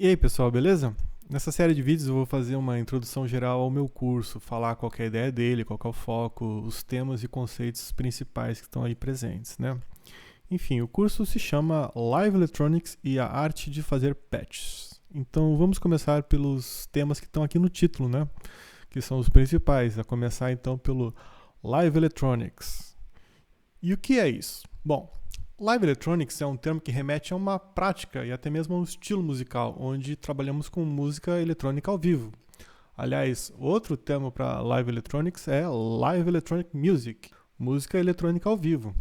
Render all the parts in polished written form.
E aí pessoal, beleza? Nessa série de vídeos eu vou fazer uma introdução geral ao meu curso, falar qual que é a ideia dele, qual que é o foco, os temas e conceitos principais que estão aí presentes, né? Enfim, o curso se chama Live Electronics e a Arte de Fazer Patches. Então vamos começar pelos temas que estão aqui no título, né? Que são os principais, a começar então pelo Live Electronics. E o que é isso? Bom, Live Electronics é um termo que remete a uma prática e até mesmo a um estilo musical, onde trabalhamos com música eletrônica ao vivo. Aliás, outro termo para Live Electronics é Live Electronic Music, música eletrônica ao vivo.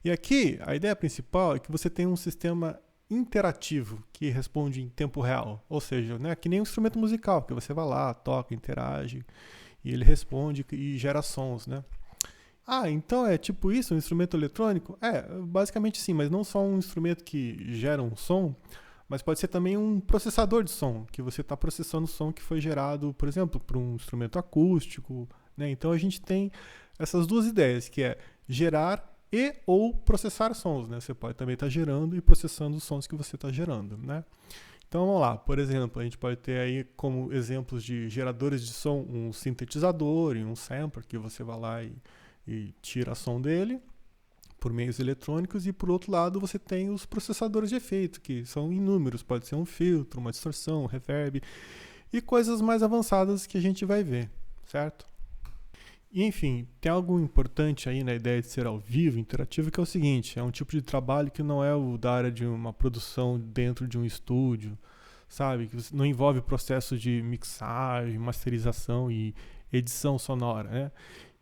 E aqui, a ideia principal é que você tem um sistema interativo que responde em tempo real, ou seja, né, que nem um instrumento musical, que você vai lá, toca, interage, e ele responde e gera sons, né? Ah, então é tipo isso, um instrumento eletrônico? É, basicamente sim, mas não só um instrumento que gera um som, mas pode ser também um processador de som, que você está processando o som que foi gerado, por exemplo, por um instrumento acústico, né? Então a gente tem essas duas ideias, que é gerar e ou processar sons, né? Você pode também estar gerando e processando os sons que você está gerando, né? Então vamos lá, por exemplo, a gente pode ter aí como exemplos de geradores de som um sintetizador e um sampler, que você vai lá e tira som dele por meios eletrônicos, e por outro lado você tem os processadores de efeito, que são inúmeros, pode ser um filtro, uma distorção, um reverb e coisas mais avançadas que a gente vai ver, certo? E enfim, tem algo importante aí na ideia de ser ao vivo, interativo, que é o seguinte: é um tipo de trabalho que não é o da área de uma produção dentro de um estúdio, sabe? Que não envolve processo de mixagem, masterização e edição sonora, né?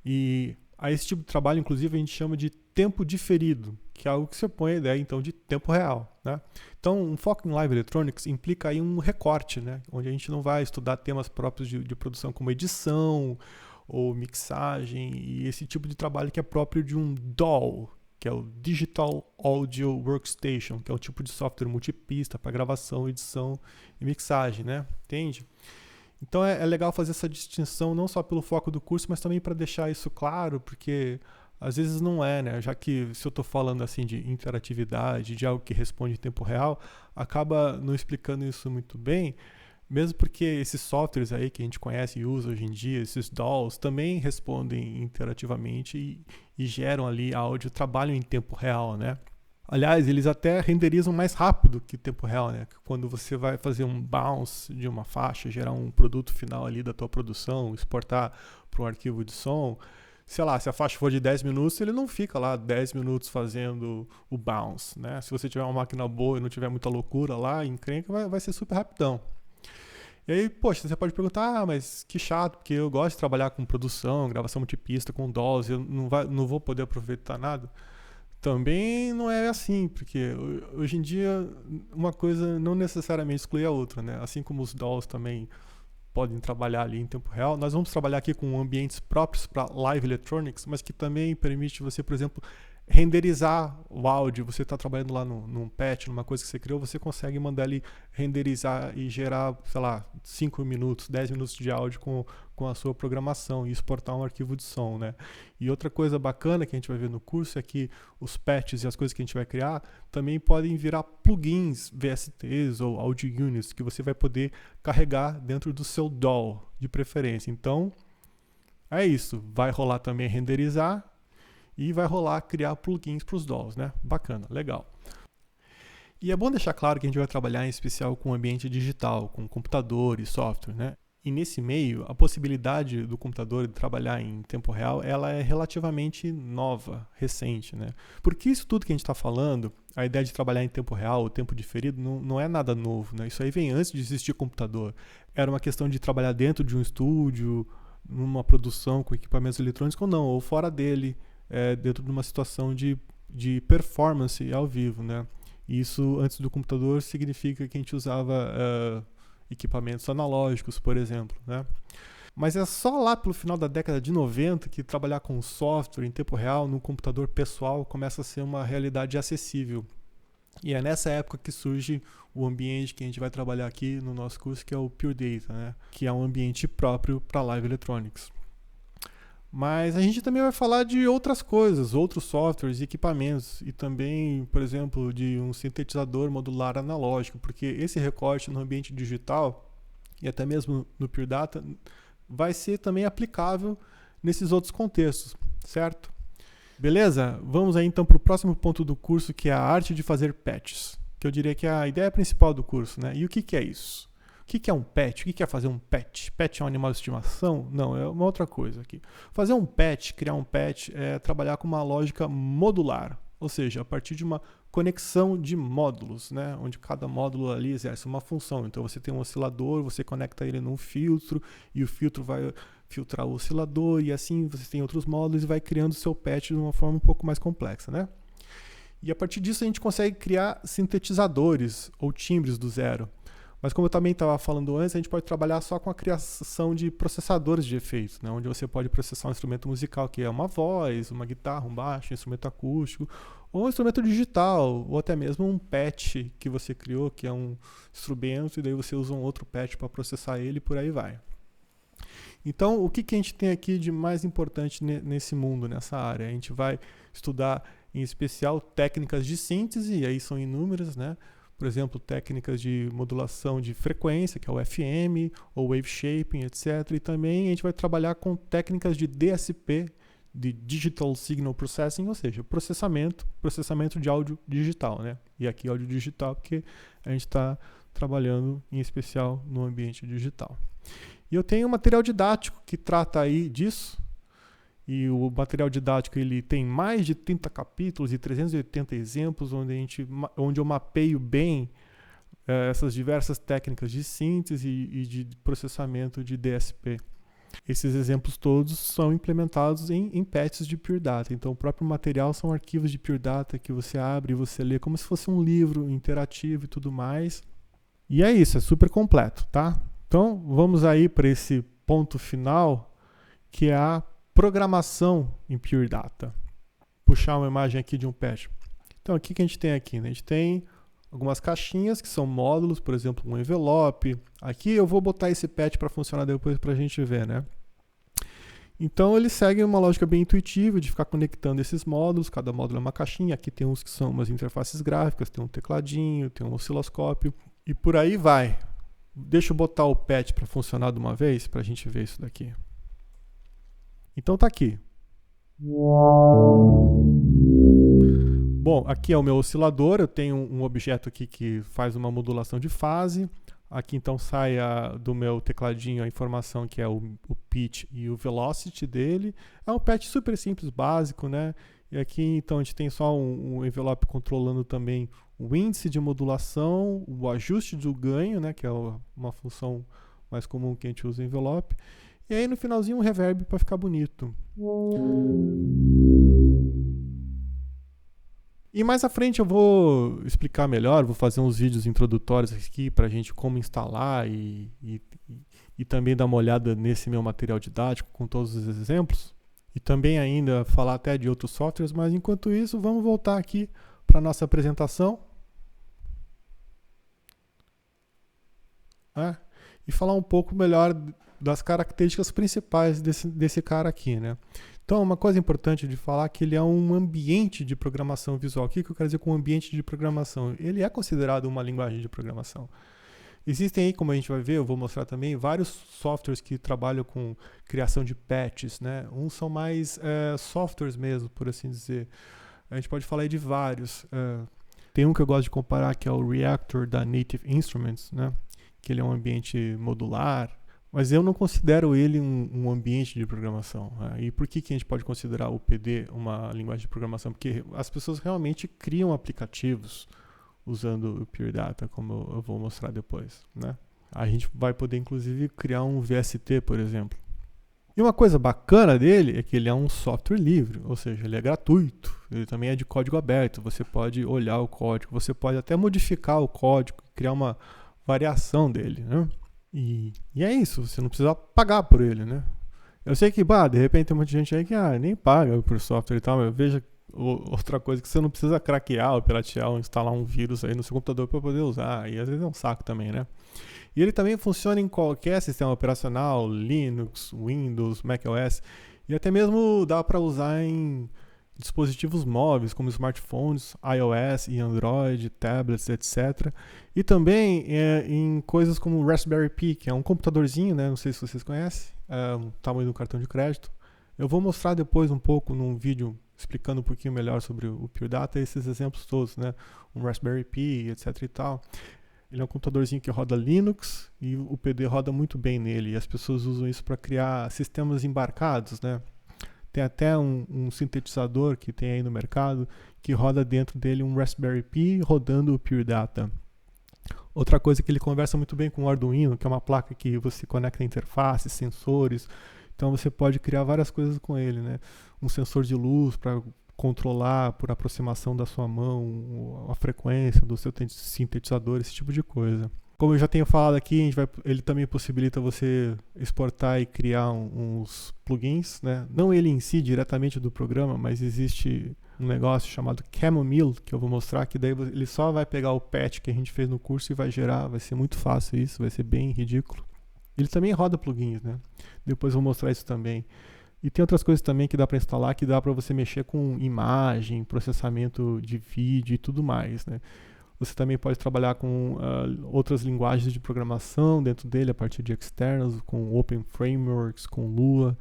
E a esse tipo de trabalho, inclusive, a gente chama de tempo diferido, que é algo que você põe a ideia, então, de tempo real, né? Então, um foco em Live Electronics implica aí um recorte, né? Onde a gente não vai estudar temas próprios de produção como edição ou mixagem e esse tipo de trabalho que é próprio de um DAW, que é o Digital Audio Workstation, que é o tipo de software multipista para gravação, edição e mixagem, né? Entende? Então é legal fazer essa distinção não só pelo foco do curso, mas também para deixar isso claro, porque às vezes não é, né? Já que se eu estou falando assim de interatividade, de algo que responde em tempo real, acaba não explicando isso muito bem, mesmo porque esses softwares aí que a gente conhece e usa hoje em dia, esses DAWs, também respondem interativamente e geram ali áudio, trabalham em tempo real, né? Aliás, eles até renderizam mais rápido que o tempo real, né? Quando você vai fazer um bounce de uma faixa, gerar um produto final ali da tua produção, exportar para um arquivo de som, sei lá, se a faixa for de 10 minutos, ele não fica lá 10 minutos fazendo o bounce, né? Se você tiver uma máquina boa e não tiver muita loucura lá, encrenca, vai ser super rapidão. E aí, poxa, você pode perguntar, mas que chato, porque eu gosto de trabalhar com produção, gravação multipista, com dose, eu não vou poder aproveitar nada. Também não é assim, porque hoje em dia uma coisa não necessariamente exclui a outra, né? Assim como os DAWs também podem trabalhar ali em tempo real, nós vamos trabalhar aqui com ambientes próprios para Live Electronics, mas que também permite você, por exemplo, renderizar o áudio. Você está trabalhando lá num patch, numa coisa que você criou, você consegue mandar ali renderizar e gerar, sei lá, 5 minutos, 10 minutos de áudio com a sua programação e exportar um arquivo de som, né? E outra coisa bacana que a gente vai ver no curso é que os patches e as coisas que a gente vai criar também podem virar plugins, VSTs ou audio units que você vai poder carregar dentro do seu DAW de preferência. Então, é isso. Vai rolar também renderizar e vai rolar criar plugins para os DAWs, né? Bacana, legal. E é bom deixar claro que a gente vai trabalhar em especial com ambiente digital, com computador e software, né? E nesse meio, a possibilidade do computador de trabalhar em tempo real, ela é relativamente nova, recente, né? Porque isso tudo que a gente está falando, a ideia de trabalhar em tempo real, o tempo diferido, não é nada novo, né? Isso aí vem antes de existir computador. Era uma questão de trabalhar dentro de um estúdio, numa produção com equipamentos eletrônicos ou não, ou fora dele, dentro de uma situação de performance ao vivo, né? E isso, antes do computador, significa que a gente usava equipamentos analógicos, por exemplo, né? Mas é só lá pelo final da década de 90 que trabalhar com software em tempo real no computador pessoal começa a ser uma realidade acessível. E é nessa época que surge o ambiente que a gente vai trabalhar aqui no nosso curso, que é o Pure Data, né? Que é um ambiente próprio para Live Electronics. Mas a gente também vai falar de outras coisas, outros softwares e equipamentos, e também, por exemplo, de um sintetizador modular analógico, porque esse recorte no ambiente digital e até mesmo no Pure Data vai ser também aplicável nesses outros contextos, certo? Beleza? Vamos aí então para o próximo ponto do curso, que é a arte de fazer patches, que eu diria que é a ideia principal do curso, né? E o que é isso? O que é um patch? O que é fazer um patch? Patch é um animal de estimação? Não, é uma outra coisa aqui. Fazer um patch, criar um patch, é trabalhar com uma lógica modular, ou seja, a partir de uma conexão de módulos, né? Onde cada módulo ali exerce uma função. Então você tem um oscilador, você conecta ele num filtro, e o filtro vai filtrar o oscilador, e assim você tem outros módulos e vai criando o seu patch de uma forma um pouco mais complexa, né? E a partir disso a gente consegue criar sintetizadores ou timbres do zero. Mas como eu também estava falando antes, a gente pode trabalhar só com a criação de processadores de efeitos, né? Onde você pode processar um instrumento musical, que é uma voz, uma guitarra, um baixo, um instrumento acústico, ou um instrumento digital, ou até mesmo um patch que você criou, que é um instrumento, e daí você usa um outro patch para processar ele e por aí vai. Então, o que a gente tem aqui de mais importante nesse mundo, nessa área? A gente vai estudar, em especial, técnicas de síntese, e aí são inúmeras, né? Por exemplo, técnicas de modulação de frequência, que é o FM, ou wave shaping, etc. E também a gente vai trabalhar com técnicas de DSP, de Digital Signal Processing, ou seja, processamento de áudio digital, né? E aqui áudio digital porque a gente está trabalhando em especial no ambiente digital. E eu tenho um material didático que trata aí disso. E o material didático ele tem mais de 30 capítulos e 380 exemplos, onde eu mapeio bem essas diversas técnicas de síntese e de processamento de DSP. Esses exemplos todos são implementados em patches de Pure Data. Então, o próprio material são arquivos de Pure Data que você abre e você lê como se fosse um livro interativo e tudo mais. E é isso, é super completo, tá? Então, vamos aí para esse ponto final, que é a programação em Pure Data. Puxar uma imagem aqui de um patch. Então, o que a gente tem aqui? Né? A gente tem algumas caixinhas que são módulos, por exemplo, um envelope. Aqui eu vou botar esse patch para funcionar depois para a gente ver, né? Então, ele segue uma lógica bem intuitiva de ficar conectando esses módulos. Cada módulo é uma caixinha. Aqui tem uns que são umas interfaces gráficas, tem um tecladinho, tem um osciloscópio e por aí vai. Deixa eu botar o patch para funcionar de uma vez para a gente ver isso daqui. Então tá aqui. Bom, aqui é o meu oscilador, eu tenho um objeto aqui que faz uma modulação de fase. Aqui então sai do meu tecladinho a informação que é o pitch e o velocity dele. É um patch super simples, básico, né? E aqui então a gente tem só um envelope controlando também o índice de modulação, o ajuste do ganho, né? Que é uma função mais comum que a gente usa em envelope. E aí no finalzinho um reverb para ficar bonito. E mais à frente eu vou explicar melhor, vou fazer uns vídeos introdutórios aqui para a gente como instalar e também dar uma olhada nesse meu material didático com todos os exemplos. E também ainda falar até de outros softwares, mas enquanto isso vamos voltar aqui para a nossa apresentação. E falar um pouco melhor das características principais desse cara aqui, né? Então, uma coisa importante de falar é que ele é um ambiente de programação visual. O que eu quero dizer com ambiente de programação? Ele é considerado uma linguagem de programação. Existem aí, como a gente vai ver, eu vou mostrar também, vários softwares que trabalham com criação de patches, né? Uns são mais softwares mesmo, por assim dizer. A gente pode falar aí de vários. Tem um que eu gosto de comparar, que é o Reactor da Native Instruments, né? Que ele é um ambiente modular, mas eu não considero ele um ambiente de programação. E por que a gente pode considerar o PD uma linguagem de programação? Porque as pessoas realmente criam aplicativos usando o Pure Data, como eu vou mostrar depois, né? A gente vai poder, inclusive, criar um VST, por exemplo. E uma coisa bacana dele é que ele é um software livre, ou seja, ele é gratuito. Ele também é de código aberto, você pode olhar o código, você pode até modificar o código, criar uma variação dele, né? E é isso, você não precisa pagar por ele, né? Eu sei que, de repente tem muita gente aí que nem paga por software e tal, mas veja outra coisa que você não precisa craquear ou piratear ou instalar um vírus aí no seu computador para poder usar, e às vezes é um saco também, né? E ele também funciona em qualquer sistema operacional, Linux, Windows, macOS, E até mesmo dá para usar em dispositivos móveis, como smartphones, iOS e Android, tablets, etc. E também em coisas como o Raspberry Pi, que é um computadorzinho, né? Não sei se vocês conhecem, o tamanho do cartão de crédito. Eu vou mostrar depois um pouco num vídeo explicando um pouquinho melhor sobre o Pure Data, esses exemplos todos, né? Um Raspberry Pi, etc e tal. Ele é um computadorzinho que roda Linux e o PD roda muito bem nele. E as pessoas usam isso para criar sistemas embarcados, né? Tem até um sintetizador que tem aí no mercado que roda dentro dele um Raspberry Pi rodando o Pure Data. Outra coisa é que ele conversa muito bem com o Arduino, que é uma placa que você conecta interfaces, sensores. Então você pode criar várias coisas com ele, né? Um sensor de luz para controlar por aproximação da sua mão a frequência do seu sintetizador, esse tipo de coisa. Como eu já tenho falado aqui, ele também possibilita você exportar e criar uns plugins, né? Não ele em si, diretamente do programa, mas existe um negócio chamado Chamomile, que eu vou mostrar, que daí ele só vai pegar o patch que a gente fez no curso e vai gerar, vai ser muito fácil isso, vai ser bem ridículo. Ele também roda plugins, né? Depois eu vou mostrar isso também. E tem outras coisas também que dá para instalar, que dá para você mexer com imagem, processamento de vídeo e tudo mais, né? Você também pode trabalhar com outras linguagens de programação dentro dele, a partir de externos, com Open Frameworks, com Lua.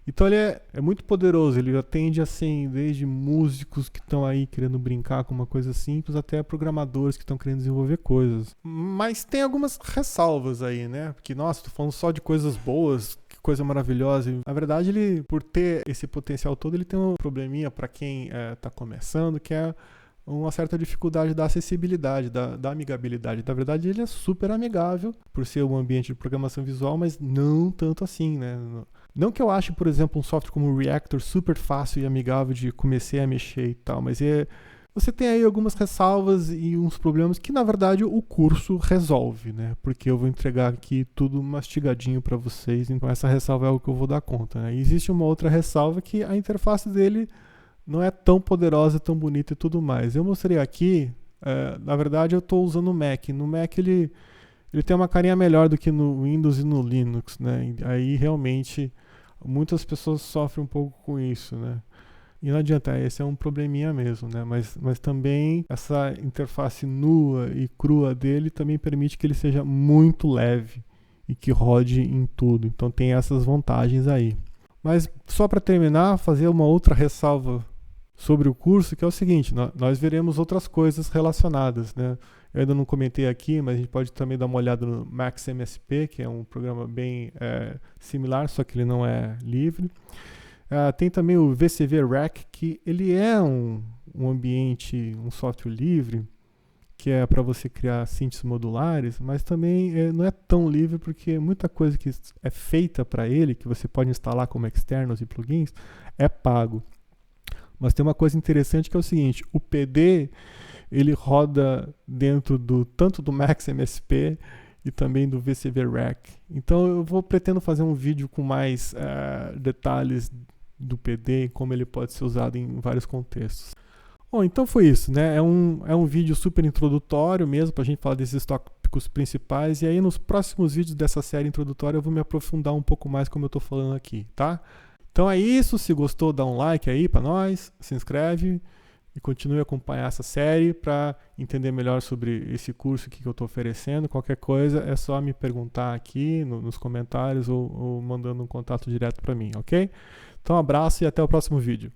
Então ele é muito poderoso, ele atende assim, desde músicos que estão aí querendo brincar com uma coisa simples, até programadores que estão querendo desenvolver coisas. Mas tem algumas ressalvas aí, né? Porque, nossa, tô falando só de coisas boas, que coisa maravilhosa. Na verdade, ele, por ter esse potencial todo, ele tem um probleminha para quem está começando, que é uma certa dificuldade da acessibilidade, da amigabilidade. Na verdade, ele é super amigável por ser um ambiente de programação visual, mas não tanto assim, né? Não que eu ache, por exemplo, um software como o Reactor super fácil e amigável de começar a mexer e tal, mas você tem aí algumas ressalvas e uns problemas que, na verdade, o curso resolve, né? Porque eu vou entregar aqui tudo mastigadinho para vocês, então essa ressalva é algo que eu vou dar conta, né? E existe uma outra ressalva que a interface dele não é tão poderosa, tão bonita e tudo mais. Eu mostrei aqui, na verdade eu estou usando o Mac. No Mac ele tem uma carinha melhor do que no Windows e no Linux, né? E aí realmente muitas pessoas sofrem um pouco com isso, né? E não adianta, esse é um probleminha mesmo, né? Mas também essa interface nua e crua dele também permite que ele seja muito leve e que rode em tudo. Então tem essas vantagens aí. Mas só para terminar, fazer uma outra ressalva sobre o curso, que é o seguinte, nós veremos outras coisas relacionadas, né? Eu ainda não comentei aqui, mas a gente pode também dar uma olhada no Max MSP, que é um programa bem similar, só que ele não é livre. Tem também o VCV Rack, que ele é um ambiente, um software livre, que é para você criar synths modulares, mas também não é tão livre, porque muita coisa que é feita para ele, que você pode instalar como externos e plugins, é pago. Mas tem uma coisa interessante que é o seguinte, o PD ele roda dentro tanto do Max MSP e também do VCV Rack. Então eu pretendo fazer um vídeo com mais detalhes do PD e como ele pode ser usado em vários contextos. Bom, então foi isso, né? É um vídeo super introdutório mesmo, para a gente falar desses tópicos principais, e aí nos próximos vídeos dessa série introdutória eu vou me aprofundar um pouco mais como eu estou falando aqui, tá? Então é isso, se gostou dá um like aí para nós, se inscreve e continue a acompanhar essa série para entender melhor sobre esse curso que eu estou oferecendo. Qualquer coisa é só me perguntar aqui nos comentários ou mandando um contato direto para mim, ok? Então um abraço e até o próximo vídeo.